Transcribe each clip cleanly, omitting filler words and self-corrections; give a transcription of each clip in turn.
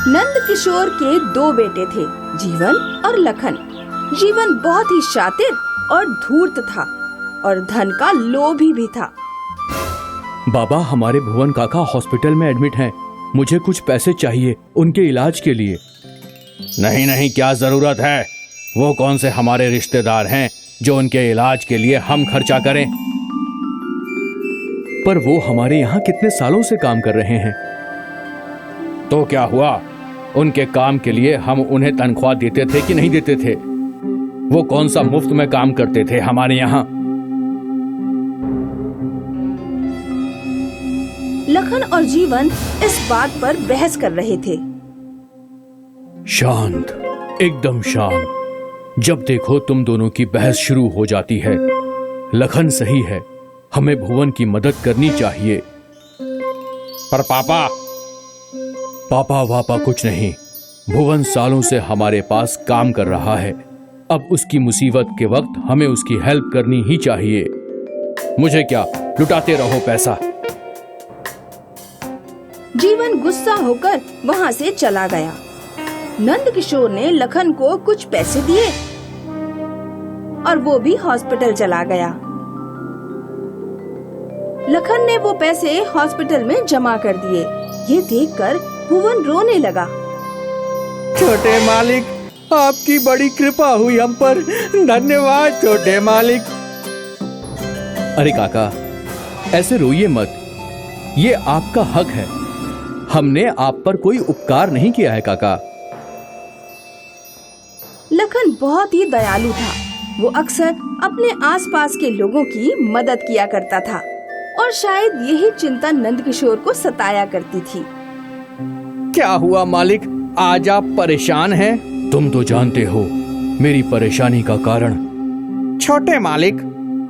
नंद किशोर के दो बेटे थे, जीवन और लखन। जीवन बहुत ही शातिर और धूर्त था और धन का लोभी भी था। बाबा, हमारे भुवन काका हॉस्पिटल में एडमिट हैं। मुझे कुछ पैसे चाहिए उनके इलाज के लिए। नहीं नहीं, क्या जरूरत है? वो कौन से हमारे रिश्तेदार हैं जो उनके इलाज के लिए हम खर्चा करें? पर वो हमारे यहाँ कितने सालों से काम कर रहे हैं। तो क्या हुआ? उनके काम के लिए हम उन्हें तनख्वाह देते थे कि नहीं देते थे? वो कौन सा मुफ्त में काम करते थे हमारे यहाँ? लखन और जीवन इस बात पर बहस कर रहे थे। शांत, एकदम शांत। जब देखो तुम दोनों की बहस शुरू हो जाती है। लखन सही है, हमें भुवन की मदद करनी चाहिए। पर पापा वापा कुछ नहीं। भुवन सालों से हमारे पास काम कर रहा है। अब उसकी मुसीबत के वक्त हमें उसकी हेल्प करनी ही चाहिए। मुझे क्या, लुटाते रहो पैसा। जीवन गुस्सा होकर वहाँ से चला गया। नंद किशोर ने लखन को कुछ पैसे दिए और वो भी हॉस्पिटल चला गया। लखन ने वो पैसे हॉस्पिटल में जमा कर दिए। ये देखकर भुवन रोने लगा। छोटे मालिक, आपकी बड़ी कृपा हुई हम पर। धन्यवाद छोटे मालिक। अरे काका, ऐसे रोइए मत। ये आपका हक है। हमने आप पर कोई उपकार नहीं किया है काका। लखन बहुत ही दयालु था। वो अक्सर अपने आसपास के लोगों की मदद किया करता था और शायद यही चिंता नंद किशोर को सताया करती थी। क्या हुआ मालिक, आज आप परेशान हैं? तुम तो जानते हो मेरी परेशानी का कारण। छोटे मालिक।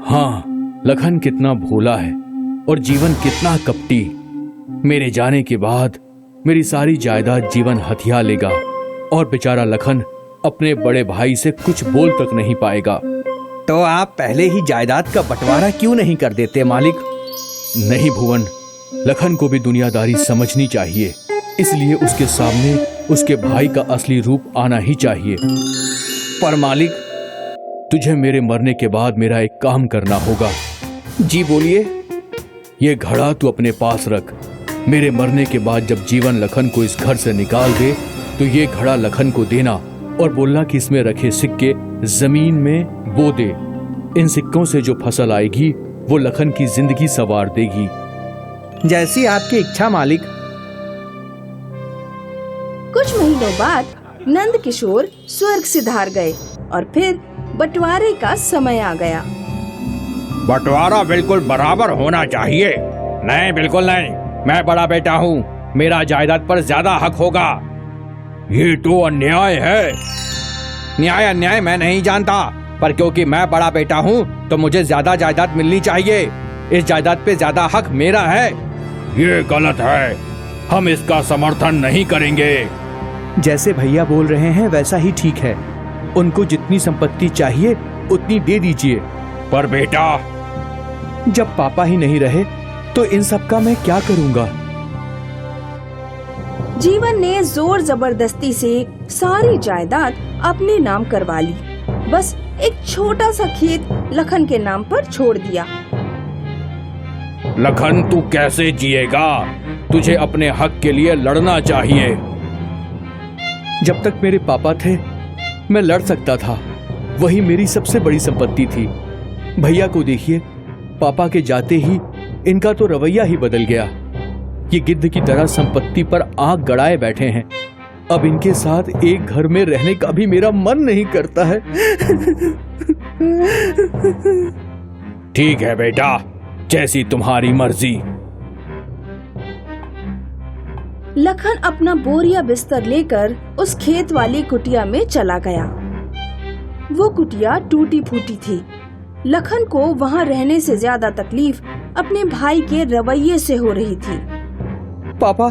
हाँ, लखन कितना भोला है और जीवन कितना कपटी। मेरे जाने के बाद मेरी सारी जायदाद जीवन हथिया लेगा और बेचारा लखन अपने बड़े भाई से कुछ बोल तक नहीं पाएगा। तो आप पहले ही जायदाद का बंटवारा क्यों नहीं कर देते मालिक? नहीं भुवन, लखन को भी दुनियादारी समझनी चाहिए। इसलिए उसके सामने उसके भाई का असली रूप आना ही चाहिए। पर मालिक, तुझे मेरे मरने के बाद मेरा एक काम करना होगा। जी बोलिए। ये घड़ा तू अपने पास रख। मेरे मरने के बाद जब जीवन लखन को इस घर से निकाल दे तो ये घड़ा लखन को देना और बोलना कि इसमें रखे सिक्के जमीन में बो दे। इन सिक्कों से जो फसल आएगी वो लखन की जिंदगी संवार देगी। जैसी आपकी इच्छा मालिक। कुछ महीनों बाद नंद किशोर स्वर्ग सिधार गए और फिर बंटवारे का समय आ गया। बंटवारा बिल्कुल बराबर होना चाहिए। नहीं, बिल्कुल नहीं। मैं बड़ा बेटा हूँ, मेरा जायदाद पर ज्यादा हक होगा। ये तो अन्याय है। न्याय अन्याय मैं नहीं जानता, पर क्योंकि मैं बड़ा बेटा हूँ तो मुझे ज्यादा जायदाद मिलनी चाहिए। इस जायदाद पे ज्यादा हक मेरा है। ये गलत है, हम इसका समर्थन नहीं करेंगे। जैसे भैया बोल रहे हैं वैसा ही ठीक है। उनको जितनी संपत्ति चाहिए उतनी दे दीजिए। पर बेटा, जब पापा ही नहीं रहे तो इन सब का मैं क्या करूँगा? जीवन ने जोर जबरदस्ती से सारी जायदाद अपने नाम करवा ली। बस एक छोटा सा खेत लखन के नाम पर छोड़ दिया। लखन, तू कैसे जिएगा? तुझे अपने हक के लिए लड़ना चाहिए। जब तक मेरे पापा थे मैं लड़ सकता था। वही मेरी सबसे बड़ी संपत्ति थी। भैया को देखिए, पापा के जाते ही इनका तो रवैया ही बदल गया। ये गिद्ध की तरह संपत्ति पर आंख गड़ाए बैठे हैं। अब इनके साथ एक घर में रहने का भी मेरा मन नहीं करता है। ठीक है बेटा, जैसी तुम्हारी मर्जी। लखन अपना बोरिया बिस्तर लेकर उस खेत वाली कुटिया में चला गया। वो कुटिया टूटी फूटी थी। लखन को वहाँ रहने से ज्यादा तकलीफ अपने भाई के रवैये से हो रही थी। पापा,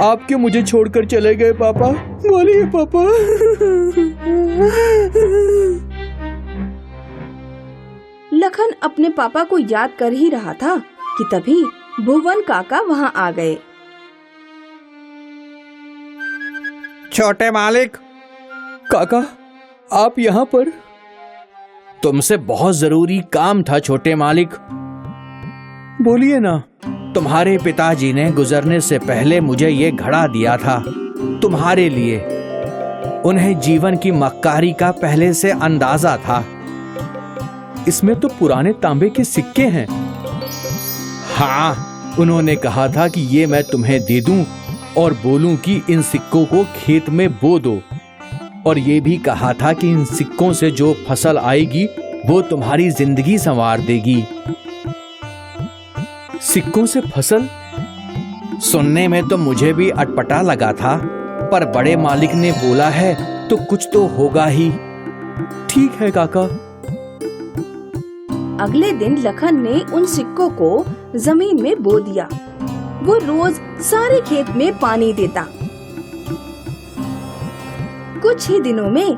आप क्यों मुझे छोड़कर चले गए? पापा बोलिए पापा। लखन अपने पापा को याद कर ही रहा था कि तभी भुवन काका वहाँ आ गए। छोटे मालिक। काका, आप यहाँ पर? तुमसे बहुत जरूरी काम था छोटे मालिक। बोलिए ना। तुम्हारे पिताजी ने गुजरने से पहले मुझे ये घड़ा दिया था तुम्हारे लिए। उन्हें जीवन की मक्कारी का पहले से अंदाजा था। इसमें तो पुराने तांबे के सिक्के हैं। हाँ, उन्होंने कहा था कि ये मैं तुम्हें दे दूं और बोलूं कि इन सिक्कों को खेत में बो दो। और ये भी कहा था कि इन सिक्कों से जो फसल आएगी वो तुम्हारी जिंदगी संवार देगी। सिक्कों से फसल? सुनने में तो मुझे भी अटपटा लगा था, पर बड़े मालिक ने बोला है तो कुछ तो होगा ही। ठीक है काका। अगले दिन लखन ने उन सिक्कों को जमीन में बो दिया। वो रोज सारे खेत में पानी देता। कुछ ही दिनों में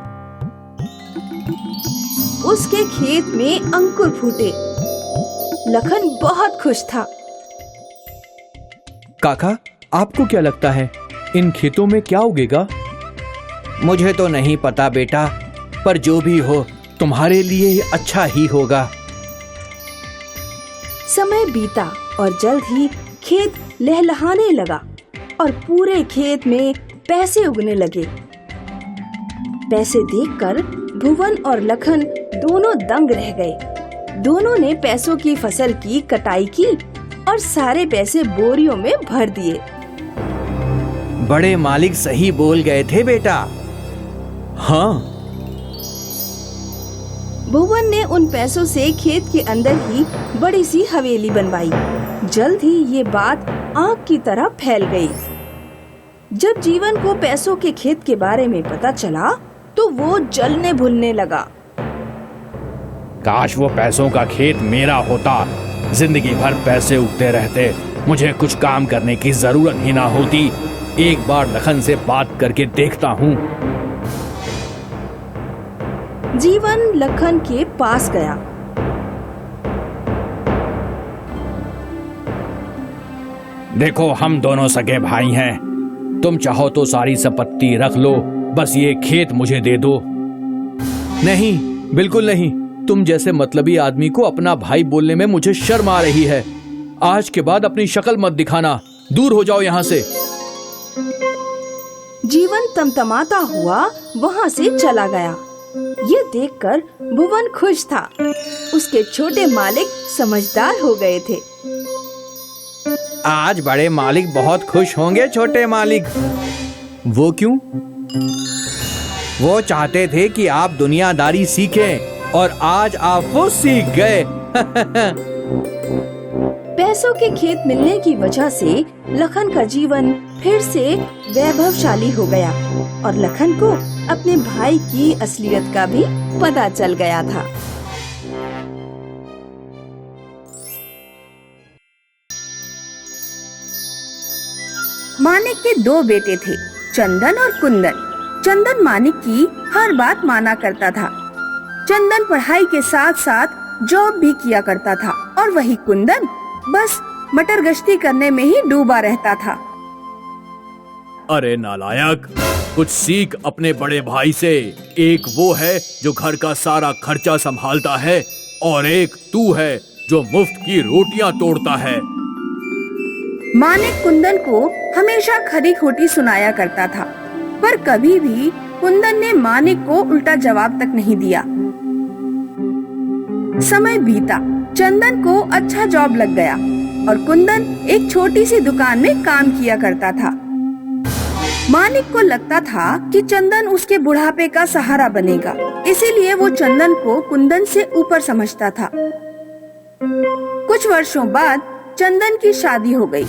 उसके खेत में अंकुर फूटे। लखन बहुत खुश था। काका, आपको क्या लगता है इन खेतों में क्या उगेगा? मुझे तो नहीं पता बेटा, पर जो भी हो तुम्हारे लिए अच्छा ही होगा। समय बीता और जल्द ही खेत लहलहाने लगा और पूरे खेत में पैसे उगने लगे। पैसे देखकर भुवन और लखन दोनों दंग रह गए। दोनों ने पैसों की फसल की कटाई की और सारे पैसे बोरियों में भर दिए। बड़े मालिक सही बोल गए थे बेटा। हाँ। भुवन ने उन पैसों से खेत के अंदर ही बड़ी सी हवेली बनवाई। जल्द ही ये बात आग की तरह फैल गई। जब जीवन को पैसों के खेत के बारे में पता चला तो वो जलने भुनने लगा। काश वो पैसों का खेत मेरा होता। जिंदगी भर पैसे उगते रहते, मुझे कुछ काम करने की जरूरत ही ना होती। एक बार लखन से बात करके देखता हूँ। जीवन लखन के पास गया। देखो, हम दोनों सगे भाई हैं। तुम चाहो तो सारी संपत्ति रख लो, बस ये खेत मुझे दे दो। नहीं, बिल्कुल नहीं। तुम जैसे मतलबी आदमी को अपना भाई बोलने में मुझे शर्म आ रही है। आज के बाद अपनी शक्ल मत दिखाना। दूर हो जाओ यहाँ से। जीवन तमतमाता हुआ वहाँ से चला गया। ये देखकर भुवन खुश था। उसके छोटे मालिक समझदार हो गए थे। आज बड़े मालिक बहुत खुश होंगे छोटे मालिक। वो क्यों? वो चाहते थे कि आप दुनियादारी सीखें और आज आप वो सीख गए। पैसों के खेत मिलने की वजह से लखन का जीवन फिर से वैभवशाली हो गया और लखन को अपने भाई की असलियत का भी पता चल गया था। मानिक के दो बेटे थे, चंदन और कुंदन। चंदन मानिक की हर बात माना करता था। चंदन पढ़ाई के साथ साथ जॉब भी किया करता था और वही कुंदन बस मटर गश्ती करने में ही डूबा रहता था। अरे नालायक, कुछ सीख अपने बड़े भाई से। एक वो है जो घर का सारा खर्चा संभालता है और एक तू है जो मुफ्त की रोटियां तोड़ता है। मानिक कुंदन को हमेशा खरी खोटी सुनाया करता था, पर कभी भी कुंदन ने मानिक को उल्टा जवाब तक नहीं दिया। समय बीता, चंदन को अच्छा जॉब लग गया और कुंदन एक छोटी सी दुकान में काम किया करता था। मानिक को लगता था कि चंदन उसके बुढ़ापे का सहारा बनेगा, इसीलिए वो चंदन को कुंदन से ऊपर समझता था। कुछ वर्षों बाद चंदन की शादी हो गई।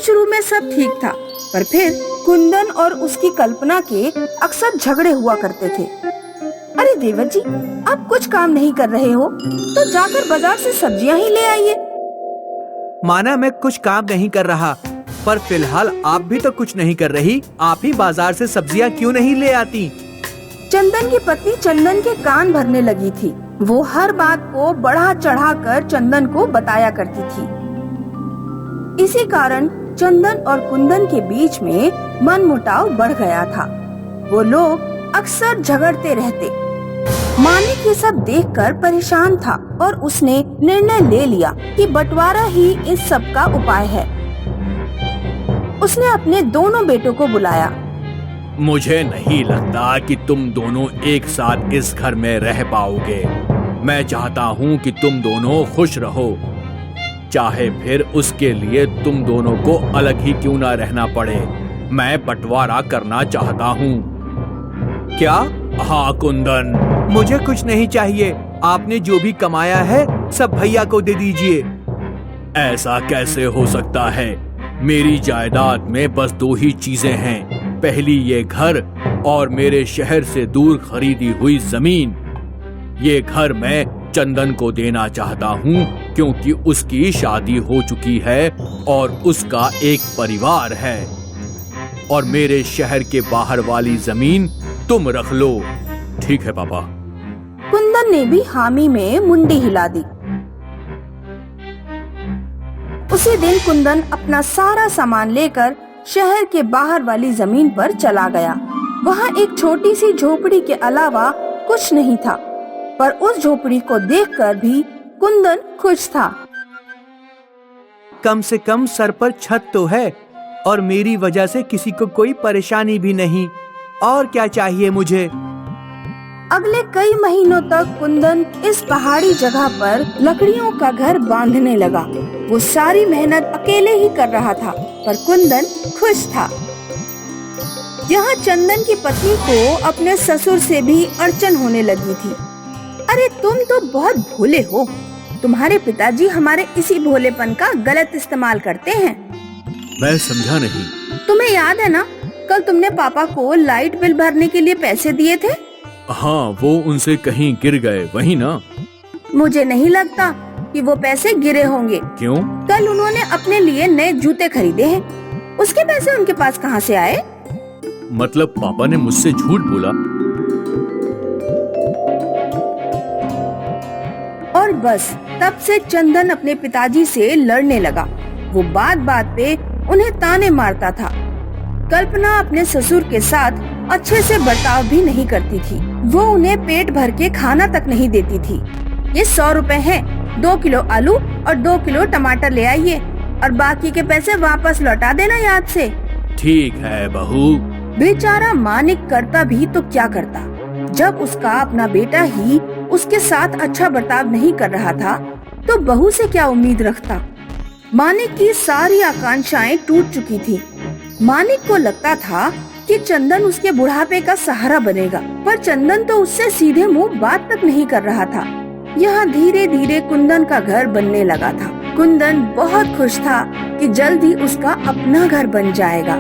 शुरू में सब ठीक था, पर फिर कुंदन और उसकी कल्पना के अक्सर झगड़े हुआ करते थे। अरे देवर जी, आप कुछ काम नहीं कर रहे हो तो जाकर बाजार से सब्जियां ही ले आइए। माना मैं कुछ काम नहीं कर रहा, पर फिलहाल आप भी तो कुछ नहीं कर रही। आप ही बाजार से सब्जियां क्यों नहीं ले आती? चंदन की पत्नी चंदन के कान भरने लगी थी। वो हर बात को बढ़ा चढ़ा कर चंदन को बताया करती थी। इसी कारण चंदन और कुंदन के बीच में मनमुटाव बढ़ गया था। वो लोग अक्सर झगड़ते रहते। मानिक ये सब देखकर परेशान था और उसने निर्णय ले लिया कि बंटवारा ही इस सब का उपाय है। उसने अपने दोनों बेटों को बुलाया। मुझे नहीं लगता कि तुम दोनों एक साथ इस घर में रह पाओगे। मैं चाहता हूँ कि तुम दोनों खुश रहो, चाहे फिर उसके लिए तुम दोनों को अलग ही क्यों ना रहना पड़े। मैं बंटवारा करना चाहता हूँ। क्या? हाँ कुंदन, मुझे कुछ नहीं चाहिए। आपने जो भी कमाया है सब भैया को दे दीजिए। ऐसा कैसे हो सकता है? मेरी जायदाद में बस 2 ही चीजें हैं, पहली ये घर और मेरे शहर से दूर खरीदी हुई जमीन। ये घर मैं चंदन को देना चाहता हूँ क्योंकि उसकी शादी हो चुकी है और उसका एक परिवार है, और मेरे शहर के बाहर वाली जमीन तुम रख लो। ठीक है पापा। कुंदन ने भी हामी में मुंडी हिला दी। उसी दिन कुंदन अपना सारा सामान लेकर शहर के बाहर वाली जमीन पर चला गया। वहाँ एक छोटी सी झोपड़ी के अलावा कुछ नहीं था, पर उस झोपड़ी को देखकर भी कुंदन खुश था। कम से कम सर पर छत तो है और मेरी वजह से किसी को कोई परेशानी भी नहीं। और क्या चाहिए मुझे? अगले कई महीनों तक कुंदन इस पहाड़ी जगह पर लकड़ियों का घर बांधने लगा। वो सारी मेहनत अकेले ही कर रहा था, पर कुंदन खुश था। यहाँ चंदन की पत्नी को अपने ससुर से भी अड़चन होने लगी थी। अरे तुम तो बहुत भोले हो। तुम्हारे पिताजी हमारे इसी भोलेपन का गलत इस्तेमाल करते हैं। मैं समझा नहीं। तुम्हें याद है ना, कल तुमने पापा को लाइट बिल भरने के लिए पैसे दिए थे? हाँ, वो उनसे कहीं गिर गए, वही ना? मुझे नहीं लगता कि वो पैसे गिरे होंगे। क्यों? कल उन्होंने अपने लिए नए जूते खरीदे हैं। उसके पैसे उनके पास कहाँ से आए? मतलब पापा ने मुझसे झूठ बोला? और बस तब से चंदन अपने पिताजी से लड़ने लगा। वो बात बात पे उन्हें ताने मारता था। कल्पना अपने ससुर के साथ अच्छे से बर्ताव भी नहीं करती थी। वो उन्हें पेट भर के खाना तक नहीं देती थी। ये 100 रुपए हैं, 2 किलो आलू और 2 किलो टमाटर ले आइए और बाकी के पैसे वापस लौटा देना याद से। ठीक है बहू। बेचारा मानिक करता भी तो क्या करता, जब उसका अपना बेटा ही उसके साथ अच्छा बर्ताव नहीं कर रहा था तो बहू से क्या उम्मीद रखता। मानिक की सारी आकांक्षाएं टूट चुकी थी। मानिक को लगता था कि चंदन उसके बुढ़ापे का सहारा बनेगा, पर चंदन तो उससे सीधे मुंह बात तक नहीं कर रहा था। यहाँ धीरे धीरे कुंदन का घर बनने लगा था। कुंदन बहुत खुश था कि जल्द ही उसका अपना घर बन जाएगा।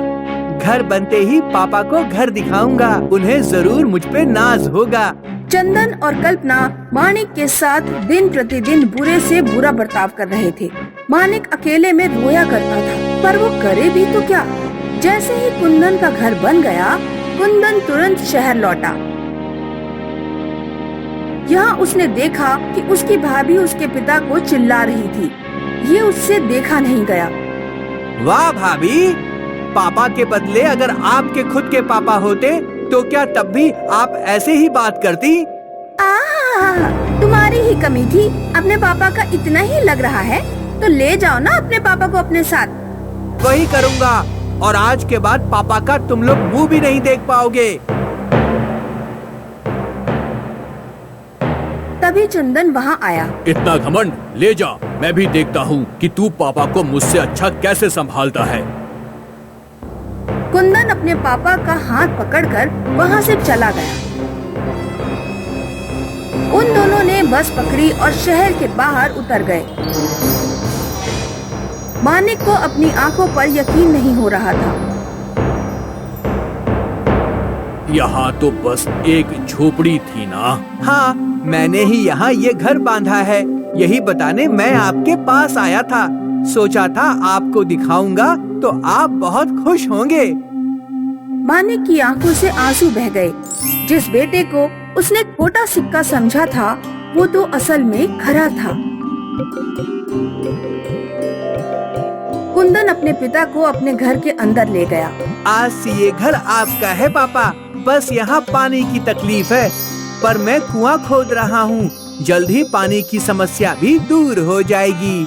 घर बनते ही पापा को घर दिखाऊंगा, उन्हें जरूर मुझ पे नाज होगा। चंदन और कल्पना मानिक के साथ दिन प्रतिदिन बुरे से बुरा बर्ताव कर रहे थे। मानिक अकेले में रोया करता था, पर वो करे भी तो क्या। जैसे ही कुंदन का घर बन गया, कुंदन तुरंत शहर लौटा। यहाँ उसने देखा कि उसकी भाभी उसके पिता को चिल्ला रही थी। ये उससे देखा नहीं गया। वाह भाभी, पापा के बदले अगर आपके खुद के पापा होते तो क्या तब भी आप ऐसे ही बात करती? तुम्हारी ही कमी थी। अपने पापा का इतना ही लग रहा है तो ले जाओ ना अपने पापा को अपने साथ। वही करूँगा, और आज के बाद पापा का तुम लोग मुंह भी नहीं देख पाओगे। तभी चंदन वहाँ आया। इतना घमंड, ले जा, मैं भी देखता हूँ कि तू पापा को मुझसे अच्छा कैसे संभालता है। कुंदन अपने पापा का हाथ पकड़कर वहाँ से चला गया। उन दोनों ने बस पकड़ी और शहर के बाहर उतर गए। मानिक को अपनी आंखों पर यकीन नहीं हो रहा था। यहाँ तो बस एक झोपड़ी थी ना? हाँ, मैंने ही यहाँ ये घर बांधा है। यही बताने मैं आपके पास आया था। सोचा था आपको दिखाऊंगा तो आप बहुत खुश होंगे। मानिक की आंखों से आंसू बह गए। जिस बेटे को उसने खोटा सिक्का समझा था, वो तो असल में खरा था। कुंदन अपने पिता को अपने घर के अंदर ले गया। आज से ये घर आपका है पापा, बस यहाँ पानी की तकलीफ है, पर मैं कुआं खोद रहा हूँ, जल्द ही पानी की समस्या भी दूर हो जाएगी।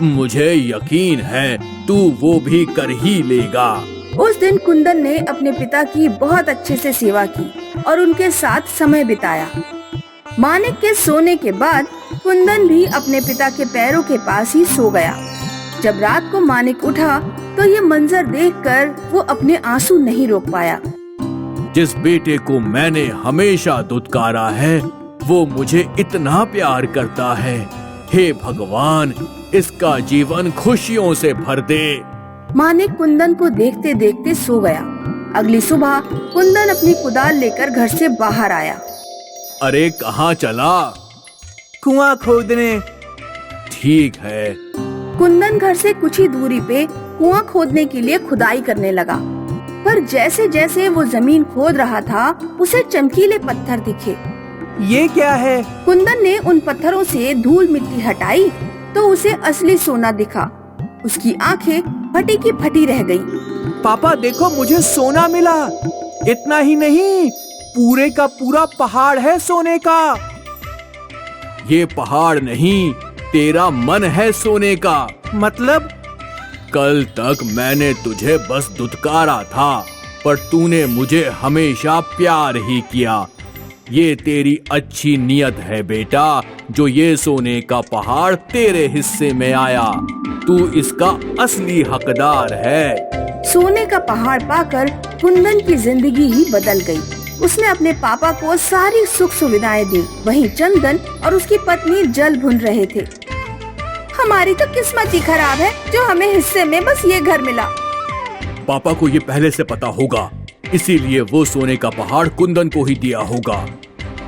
मुझे यकीन है तू वो भी कर ही लेगा। उस दिन कुंदन ने अपने पिता की बहुत अच्छे से सेवा की और उनके साथ समय बिताया। मानिक के सोने के बाद कुंदन भी अपने पिता के पैरों के पास ही सो गया। जब रात को मानिक उठा तो ये मंजर देखकर वो अपने आंसू नहीं रोक पाया। जिस बेटे को मैंने हमेशा दुत्कारा है वो मुझे इतना प्यार करता है। हे भगवान, इसका जीवन खुशियों से भर दे। मानिक कुंदन को देखते देखते सो गया। अगली सुबह कुंदन अपनी कुदाल लेकर घर से बाहर आया। अरे कहाँ चला? कुआं खोदने। ठीक है। कुंदन घर से कुछ ही दूरी पे कुआं खोदने के लिए खुदाई करने लगा, पर जैसे जैसे वो जमीन खोद रहा था उसे चमकीले पत्थर दिखे। ये क्या है? कुंदन ने उन पत्थरों से धूल मिट्टी हटाई तो उसे असली सोना दिखा। उसकी आंखें फटी की फटी रह गई। पापा देखो, मुझे सोना मिला। इतना ही नहीं, पूरे का पूरा पहाड़ है सोने का। ये पहाड़ नहीं, तेरा मन है सोने का। मतलब? कल तक मैंने तुझे बस दुत्कारा था, पर तूने मुझे हमेशा प्यार ही किया। ये तेरी अच्छी नियत है बेटा, जो ये सोने का पहाड़ तेरे हिस्से में आया। तू इसका असली हकदार है। सोने का पहाड़ पाकर कुंदन की जिंदगी ही बदल गई। उसने अपने पापा को सारी सुख सुविधाएं दी। वहीं चंदन और उसकी पत्नी जल भुन रहे थे। हमारी तो किस्मत ही खराब है जो हमें हिस्से में बस ये घर मिला। पापा को ये पहले से पता होगा, इसीलिए वो सोने का पहाड़ कुंदन को ही दिया होगा।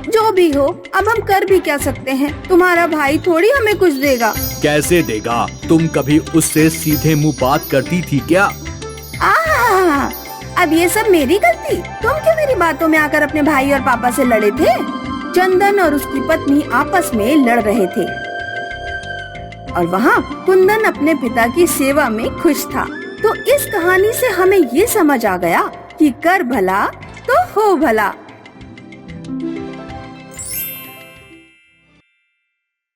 जो भी हो, अब हम कर भी क्या सकते हैं? तुम्हारा भाई थोड़ी हमें कुछ देगा। कैसे देगा? तुम कभी उससे सीधे मुंह बात करती थी क्या? अब ये सब मेरी गलती? तुम क्यों मेरी बातों में आकर अपने भाई और पापा से लड़े थे? चंदन और उसकी पत्नी आपस में लड़ रहे थे और वहाँ कुंदन अपने पिता की सेवा में खुश था। तो इस कहानी से हमें ये समझ आ गया कि कर भला तो हो भला।